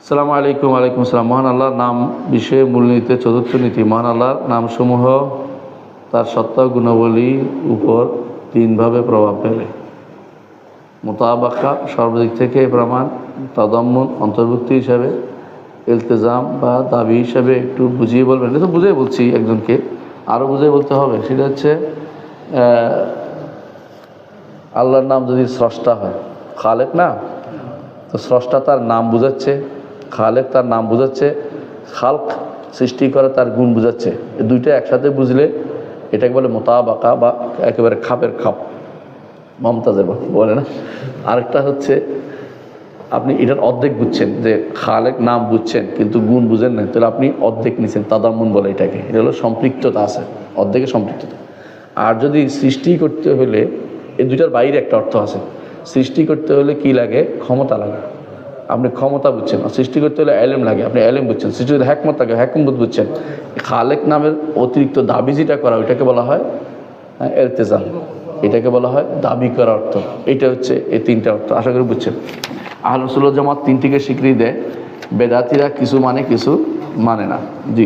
আসসালামু আলাইকুম। ওয়ালাইকুম আসসালাম। মহান আল্লাহর নাম বিষয়ে মূলনীতিতে চতুর্থ নীতি। মহান আল্লাহর নামসমূহ তার সত্তা গুণাবলীর উপর তিনভাবে প্রভাব ফেলে। মোতাবাকা সর্বদিক থেকে প্রমাণ, তাদাম্মুন অন্তর্ভুক্তি হিসাবে, ইলতিজাম বা দাবি হিসাবে। একটু বুঝিয়ে বলবেন? এটা তো বুঝিয়ে বলছি, একজনকে আরও বুঝিয়ে বলতে হবে। সেটা হচ্ছে আল্লাহর নাম যদি স্রষ্টা হয়, খালেক না, তো স্রষ্টা তার নাম বুঝাচ্ছে, খালেক তার নাম বুঝাচ্ছে, খালক সৃষ্টি করে তার গুণ বুঝাচ্ছে। এই দুইটা একসাথে বুঝলে এটাকে বলে মোতাবাকা বা একেবারে খাপের খাপ, মমতাজের বলে না। আরেকটা হচ্ছে আপনি এটার অর্ধেক বুঝছেন, যে খালেক নাম বুঝছেন কিন্তু গুণ বুঝেন না, তাহলে আপনি অর্ধেক নিছেন, তাদাম্মুন বলে এটাকে। এটা হলো সম্পৃক্ততা আছে, অর্ধেকে সম্পৃক্ততা। আর যদি সৃষ্টি করতে হলে, এই দুইটার বাইরে একটা অর্থ আছে। সৃষ্টি করতে হলে কি লাগে? ক্ষমতা লাগে, আপনি ক্ষমতা বুঝছেন। আর সৃষ্টি করতে হলে এলেম লাগে, আপনি এলেম বুঝছেন। সৃষ্টি করতে হ্যাকমত লাগে, হ্যাকমত বুঝছেন। খালেক নামের অতিরিক্ত দাবি যেটা করা, ওইটাকে বলা হয় ইলতিজাম, এটাকে বলা হয় দাবি করা অর্থ। এটা হচ্ছে এই তিনটা অর্থ, আশা করি বুঝছেন। আহলুস সুন্নাহ ওয়াল জামাত তিনটিকে স্বীকৃতি দেয়, বেদাতিরা কিছু মানে কিছু মানে না। জি।